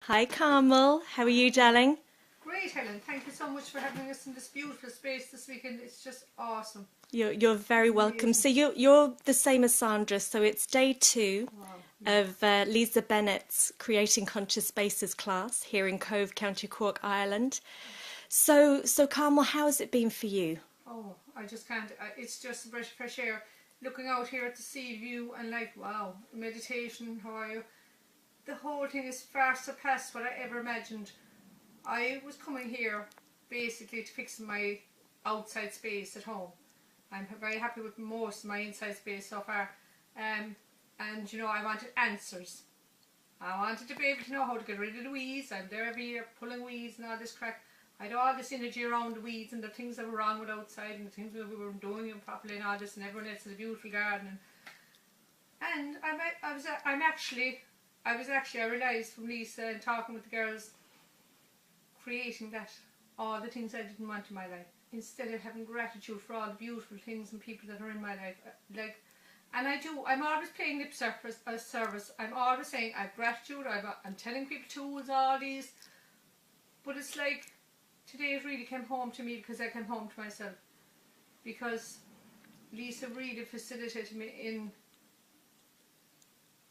Hi, Carmel. How are you, darling? Great, Helen. Thank you so much for having us in this beautiful space this weekend. It's just awesome. You're very It's welcome. amazing. So you're the same as Sandra. So it's day two Wow. Yeah. of Lisa Bennett's Creating Conscious Spaces class here in Cobh, County Cork, Ireland. So Carmel, how has it been for you? Oh, I just can't. It's just a breath of fresh air. Looking out here at the sea view and like, wow, meditation, how are you? The whole thing is far surpassed what I ever imagined. I was coming here basically to fix my outside space at home. I'm very happy with most of my inside space so far. And you know, I wanted answers. I wanted to be able to know how to get rid of the weeds. I'm there every year pulling weeds and all this crap. I had all this energy around the weeds and the things that were wrong with outside and the things that we were doing improperly and all this, and everyone else has a beautiful garden. And I realised from Lisa and talking with the girls, creating that, all the things I didn't want in my life, instead of having gratitude for all the beautiful things and people that are in my life. And I'm always playing lip service. I'm always saying I have gratitude, I'm telling people tools, all these, but it's like, today it really came home to me because I came home to myself. Because Lisa really facilitated me in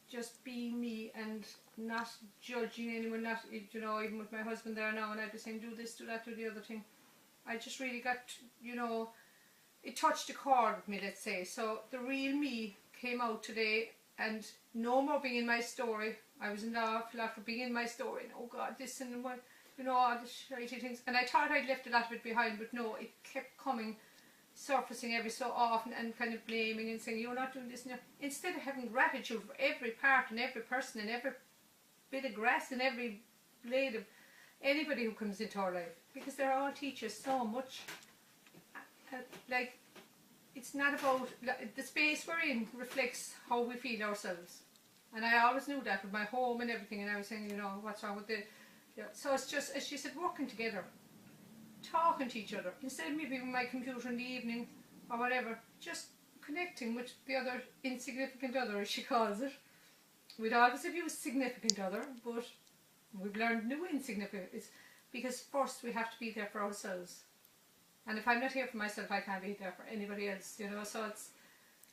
just being me and not judging anyone, not, you know, even with my husband there now, and I'd be saying, do this, do that, do the other thing. I just really got, you know, it touched a chord with me, let's say. So the real me came out today, and no more being in my story. I was in the awful lot for being in my story, and oh God, this and what, you know, all the shitty things. And I thought I'd left a lot of it behind, but no, it kept coming, surfacing every so often, and kind of blaming and saying, you're not doing this. And instead of having gratitude for every part and every person and every bit of grass and every blade of anybody who comes into our life, because they're all teachers so much. Like, it's not about, the space we're in reflects how we feel ourselves, and I always knew that with my home and everything. And I was saying, you know, what's wrong with the, yeah. So it's just, as she said, working together, talking to each other, instead of me being on my computer in the evening or whatever, just connecting with the other insignificant other, as she calls it. We'd always have used significant other, but we've learned new insignificant. It's because first we have to be there for ourselves. And if I'm not here for myself, I can't be there for anybody else, you know. So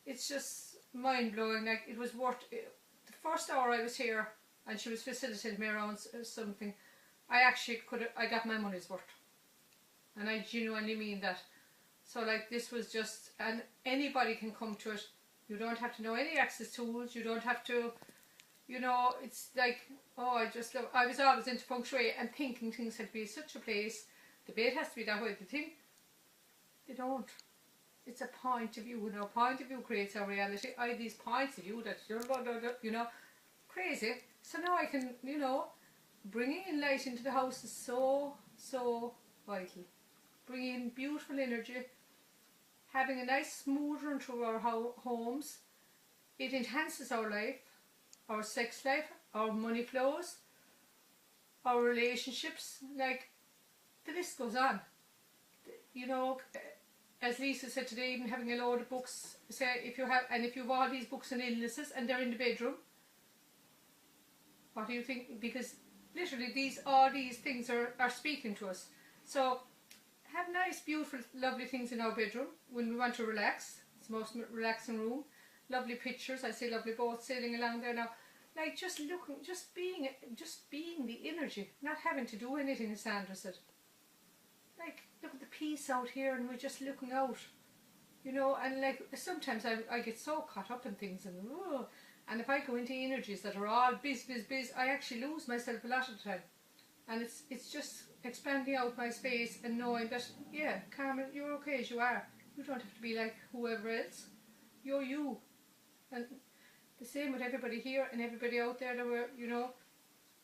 it's just mind blowing. Like, it was worth it. The first hour I was here and she was facilitating me around something, I got my money's worth, and I genuinely mean that. So like, this was just, and anybody can come to it. You don't have to know any access tools. You don't have to, you know. It's like, oh, I was always into Feng Shui and thinking things had to be such a place. The bed has to be that way. The thing. They don't. It's a point of view. Now, point of view creates our reality. I have these points of view that, you know, crazy. So now I can, you know, bringing in light into the house is so, so vital. Bringing in beautiful energy, having a nice smooth run through our homes. It enhances our life, our sex life, our money flows, our relationships. Like, the list goes on. You know, as Lisa said today, even having a load of books, say if you have all these books on illnesses and they're in the bedroom, what do you think? Because literally all these things are speaking to us. So have nice, beautiful, lovely things in our bedroom when we want to relax. It's the most relaxing room. Lovely pictures. I see lovely boats sailing along there now. Like, just looking, just being the energy, not having to do anything, as Sandra said. Like, look at the peace out here, and we're just looking out, you know. And like, sometimes I get so caught up in things, and if I go into energies that are all biz, I actually lose myself a lot of the time. And it's just expanding out my space and knowing that, yeah, Carmel, you're okay as you are. You don't have to be like whoever else. You're you. And the same with everybody here and everybody out there that were, you know,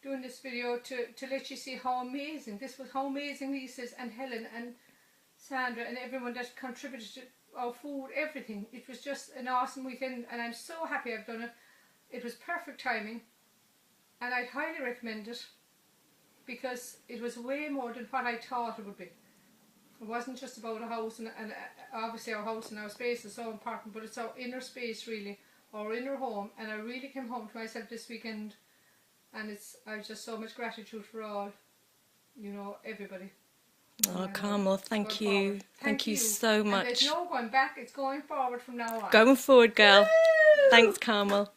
doing this video to let you see how amazing this was, how amazing Lisa's and Helen and Sandra and everyone that contributed to our food, everything. It was just an awesome weekend, and I'm so happy I've done it. It was perfect timing, and I'd highly recommend it, because it was way more than what I thought it would be. It wasn't just about a house, and obviously our house and our space is so important, but it's our inner space really, our inner home. And I really came home to myself this weekend And I've just so much gratitude for all, you know, everybody. Oh, Carmel, thank you. Thank you so much. And there's no going back, it's going forward from now on. Going forward, girl. Woo! Thanks, Carmel.